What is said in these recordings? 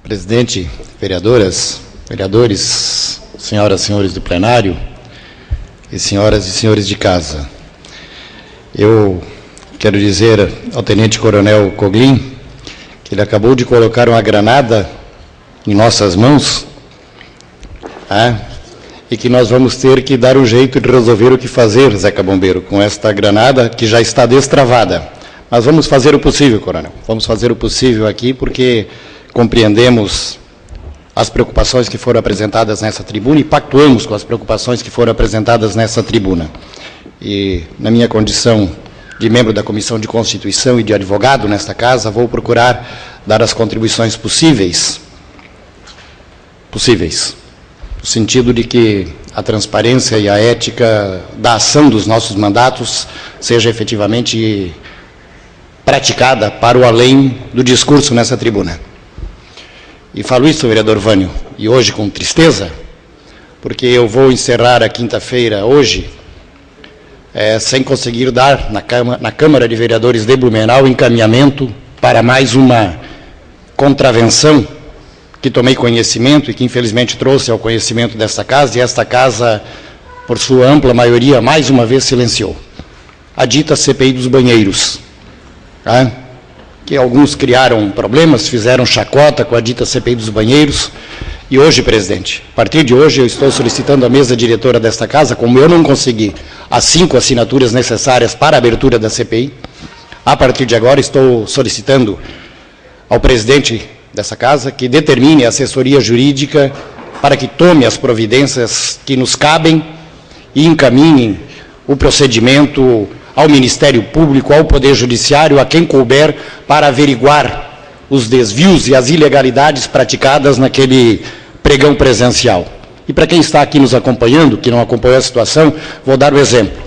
Presidente, vereadoras, vereadores, senhoras e senhores do plenário e senhoras e senhores de casa. Eu quero dizer ao Tenente-Coronel Coglin que ele acabou de colocar uma granada em nossas mãos, e que nós vamos ter que dar um jeito de resolver o que fazer, Zeca Bombeiro, com esta granada que já está destravada. Mas vamos fazer o possível, coronel. Vamos fazer o possível aqui, porque compreendemos as preocupações que foram apresentadas nessa tribuna e pactuamos com as preocupações que foram apresentadas nessa tribuna. E, na minha condição de membro da Comissão de Constituição e de advogado nesta casa, vou procurar dar as contribuições possíveis, no sentido de que a transparência e a ética da ação dos nossos mandatos seja efetivamente praticada para o além do discurso nessa tribuna. E falo isso, vereador Vânio, e hoje com tristeza, porque eu vou encerrar a quinta-feira hoje, sem conseguir dar na Câmara de Vereadores de Blumenau encaminhamento para mais uma contravenção que tomei conhecimento e que infelizmente trouxe ao conhecimento desta casa, e esta casa, por sua ampla maioria, mais uma vez silenciou. A dita CPI dos banheiros, que alguns criaram problemas, fizeram chacota com a dita CPI dos banheiros, e hoje, presidente, a partir de hoje eu estou solicitando à mesa diretora desta casa, como eu não consegui as 5 assinaturas necessárias para a abertura da CPI, a partir de agora estou solicitando ao presidente dessa casa que determine a assessoria jurídica para que tome as providências que nos cabem e encaminhe o procedimento ao Ministério Público, ao Poder Judiciário, a quem couber, para averiguar os desvios e as ilegalidades praticadas naquele pregão presencial. E para quem está aqui nos acompanhando, que não acompanhou a situação, vou dar o exemplo.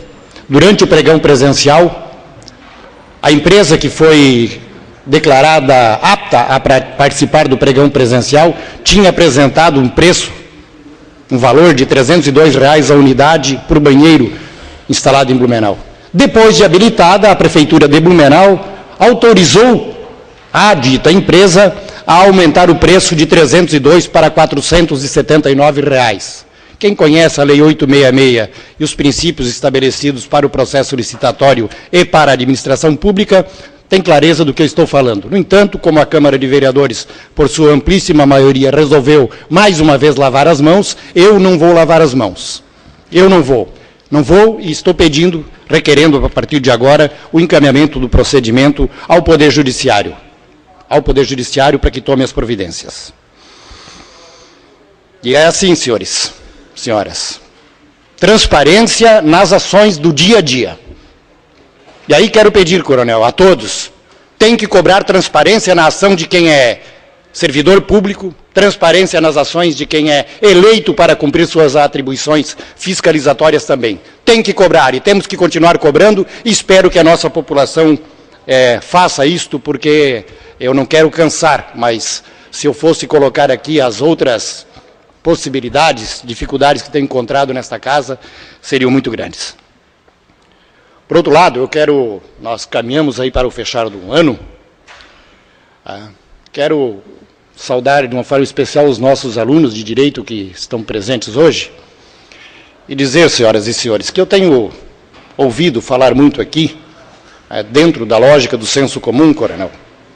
Durante o pregão presencial, a empresa que foi declarada apta a participar do pregão presencial tinha apresentado um preço, um valor de R$ 302 a unidade por banheiro instalado em Blumenau. Depois de habilitada, a Prefeitura de Blumenau autorizou a dita empresa a aumentar o preço de 302 para R$ 479. Quem conhece a Lei 866 e os princípios estabelecidos para o processo licitatório e para a administração pública, tem clareza do que eu estou falando. No entanto, como a Câmara de Vereadores, por sua amplíssima maioria, resolveu mais uma vez lavar as mãos, eu não vou lavar as mãos. Eu não vou. Não vou e estou pedindo, requerendo a partir de agora, o encaminhamento do procedimento ao Poder Judiciário. Ao Poder Judiciário para que tome as providências. E é assim, senhores, senhoras. Transparência nas ações do dia a dia. E aí quero pedir, coronel, a todos, tem que cobrar transparência na ação de quem é servidor público, transparência nas ações de quem é eleito para cumprir suas atribuições fiscalizatórias também. Tem que cobrar e temos que continuar cobrando, e espero que a nossa população faça isto, porque eu não quero cansar, mas se eu fosse colocar aqui as outras possibilidades, dificuldades que tenho encontrado nesta casa, seriam muito grandes. Por outro lado, nós caminhamos aí para o fechar do ano, quero saudar de uma forma especial os nossos alunos de Direito que estão presentes hoje, e dizer, senhoras e senhores, que eu tenho ouvido falar muito aqui, dentro da lógica do senso comum, coronel,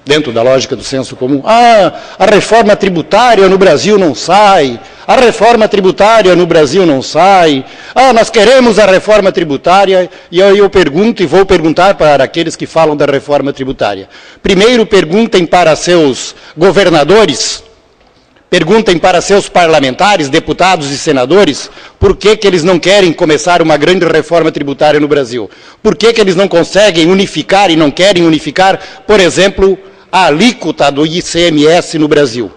dentro da lógica do senso comum, a reforma tributária no Brasil não sai, a reforma tributária no Brasil não sai, nós queremos a reforma tributária, e aí eu pergunto e vou perguntar para aqueles que falam da reforma tributária. Primeiro perguntem para seus governadores, perguntem para seus parlamentares, deputados e senadores, por que eles não querem começar uma grande reforma tributária no Brasil? Por que eles não conseguem unificar e não querem unificar, por exemplo, a alíquota do ICMS no Brasil?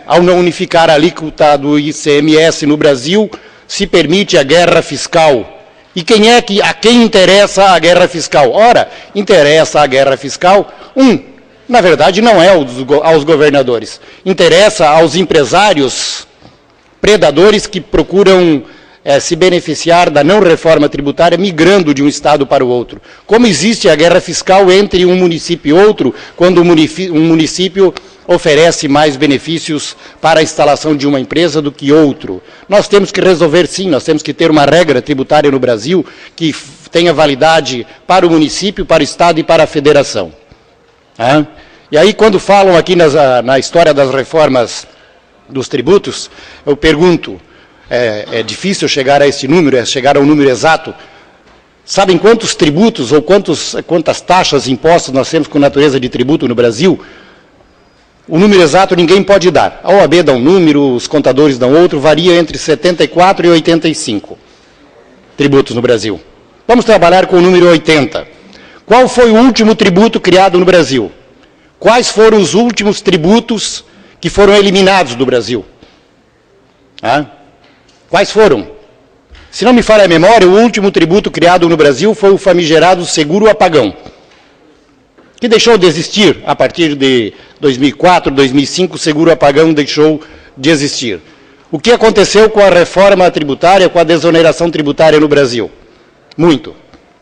Ao não unificar a alíquota do ICMS no Brasil, se permite a guerra fiscal. E a quem interessa a guerra fiscal? Ora, interessa a guerra fiscal, na verdade não é aos governadores, interessa aos empresários predadores que procuram se beneficiar da não reforma tributária migrando de um estado para o outro. Como existe a guerra fiscal entre um município e outro, quando um município oferece mais benefícios para a instalação de uma empresa do que outro. Nós temos que resolver, sim, nós temos que ter uma regra tributária no Brasil que tenha validade para o município, para o Estado e para a Federação. E aí, quando falam aqui na história das reformas dos tributos, eu pergunto, é difícil chegar a esse número, chegar ao número exato. Sabem quantos tributos ou quantas taxas e impostos nós temos com natureza de tributo no Brasil? O número exato ninguém pode dar. A OAB dá um número, os contadores dão outro, varia entre 74 e 85 tributos no Brasil. Vamos trabalhar com o número 80. Qual foi o último tributo criado no Brasil? Quais foram os últimos tributos que foram eliminados do Brasil? Quais foram? Se não me falha a memória, o último tributo criado no Brasil foi o famigerado seguro apagão, que deixou de existir a partir de 2004, 2005, o seguro apagão deixou de existir. O que aconteceu com a reforma tributária, com a desoneração tributária no Brasil? Muito.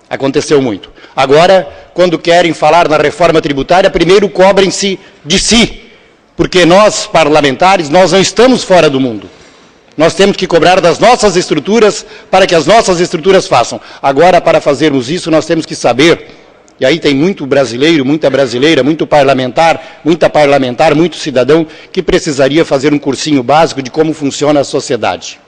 Aconteceu muito. Agora, quando querem falar na reforma tributária, primeiro cobrem-se de si, porque nós, parlamentares, nós não estamos fora do mundo. Nós temos que cobrar das nossas estruturas para que as nossas estruturas façam. Agora, para fazermos isso, nós temos que saber, e aí tem muito brasileiro, muita brasileira, muito parlamentar, muito cidadão, que precisaria fazer um cursinho básico de como funciona a sociedade.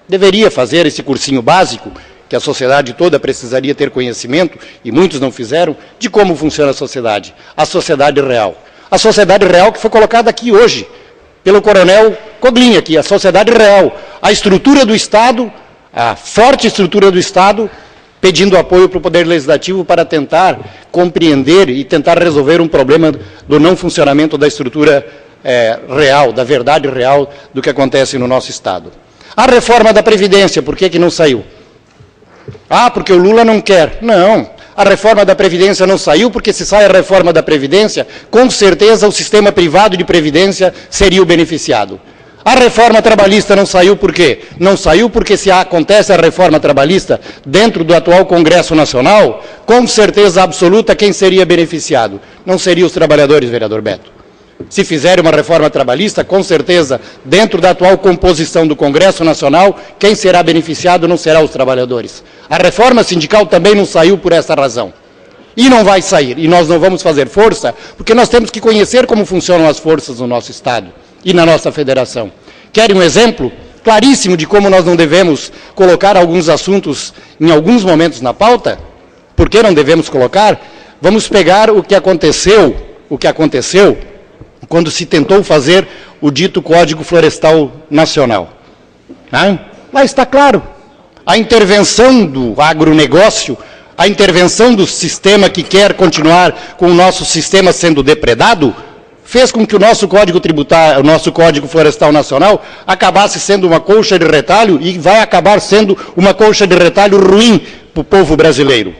Deveria fazer esse cursinho básico, que a sociedade toda precisaria ter conhecimento, e muitos não fizeram, de como funciona a sociedade real. A sociedade real que foi colocada aqui hoje, pelo coronel Coglinha aqui, a sociedade real, a estrutura do Estado, a forte estrutura do Estado, pedindo apoio para o Poder Legislativo para tentar compreender e tentar resolver um problema do não funcionamento da estrutura real, da verdade real do que acontece no nosso Estado. A reforma da Previdência, por que não saiu? Porque o Lula não quer. Não. A reforma da Previdência não saiu, porque se sai a reforma da Previdência, com certeza o sistema privado de Previdência seria o beneficiado. A reforma trabalhista não saiu por quê? Não saiu porque se acontece a reforma trabalhista dentro do atual Congresso Nacional, com certeza absoluta quem seria beneficiado? Não seriam os trabalhadores, vereador Beto. Se fizerem uma reforma trabalhista, com certeza, dentro da atual composição do Congresso Nacional, quem será beneficiado não será os trabalhadores. A reforma sindical também não saiu por essa razão. E não vai sair. E nós não vamos fazer força, porque nós temos que conhecer como funcionam as forças no nosso Estado e na nossa federação. Querem um exemplo claríssimo de como nós não devemos colocar alguns assuntos em alguns momentos na pauta? Por que não devemos colocar? Vamos pegar o que aconteceu quando se tentou fazer o dito Código Florestal Nacional. Lá está claro, a intervenção do agronegócio, a intervenção do sistema que quer continuar com o nosso sistema sendo depredado, fez com que o nosso Código Tributário, o nosso Código Florestal Nacional, acabasse sendo uma colcha de retalho e vai acabar sendo uma colcha de retalho ruim para o povo brasileiro.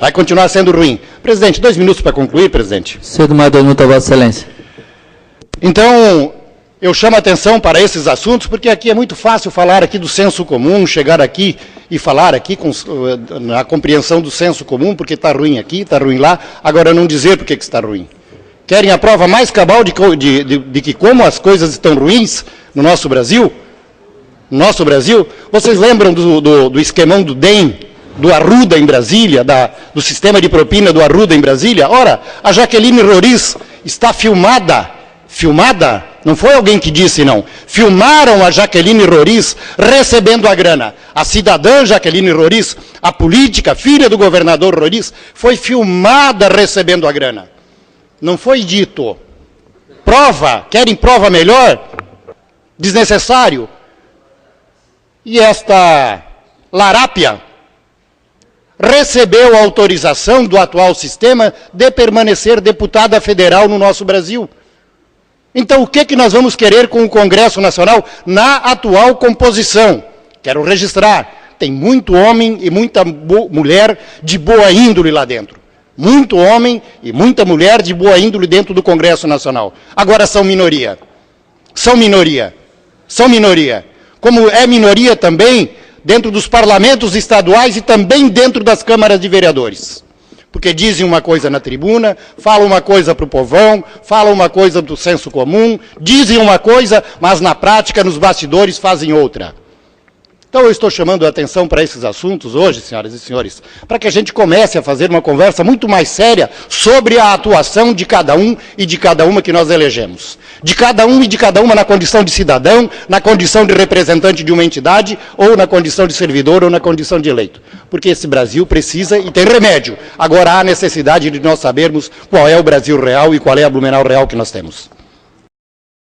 Vai continuar sendo ruim. Presidente, 2 minutos para concluir, presidente. Cedo mais 2 minutos, Vossa Excelência. Então, eu chamo a atenção para esses assuntos, porque aqui é muito fácil falar aqui do senso comum, chegar aqui e falar aqui com a compreensão do senso comum, porque está ruim aqui, está ruim lá, agora não dizer por que está ruim. Querem a prova mais cabal de que como as coisas estão ruins no nosso Brasil? No nosso Brasil, vocês lembram do esquemão do DEM, do Arruda em Brasília, do sistema de propina do Arruda em Brasília? Ora, a Jaqueline Roriz está filmada, não foi alguém que disse não, filmaram a Jaqueline Roriz recebendo a grana. A cidadã Jaqueline Roriz, a política, filha do governador Roriz, foi filmada recebendo a grana. Não foi dito. Prova, querem prova melhor? Desnecessário. E esta larápia recebeu a autorização do atual sistema de permanecer deputada federal no nosso Brasil. Então, o que nós vamos querer com o Congresso Nacional na atual composição? Quero registrar, tem muito homem e muita mulher de boa índole lá dentro. Muito homem e muita mulher de boa índole dentro do Congresso Nacional. Agora são minoria. São minoria. São minoria. Como é minoria também dentro dos parlamentos estaduais e também dentro das câmaras de vereadores. Porque dizem uma coisa na tribuna, falam uma coisa para o povão, falam uma coisa do senso comum, dizem uma coisa, mas na prática, nos bastidores, fazem outra. Então eu estou chamando a atenção para esses assuntos hoje, senhoras e senhores, para que a gente comece a fazer uma conversa muito mais séria sobre a atuação de cada um e de cada uma que nós elegemos. De cada um e de cada uma na condição de cidadão, na condição de representante de uma entidade, ou na condição de servidor, ou na condição de eleito. Porque esse Brasil precisa e tem remédio. Agora há necessidade de nós sabermos qual é o Brasil real e qual é a Blumenau real que nós temos.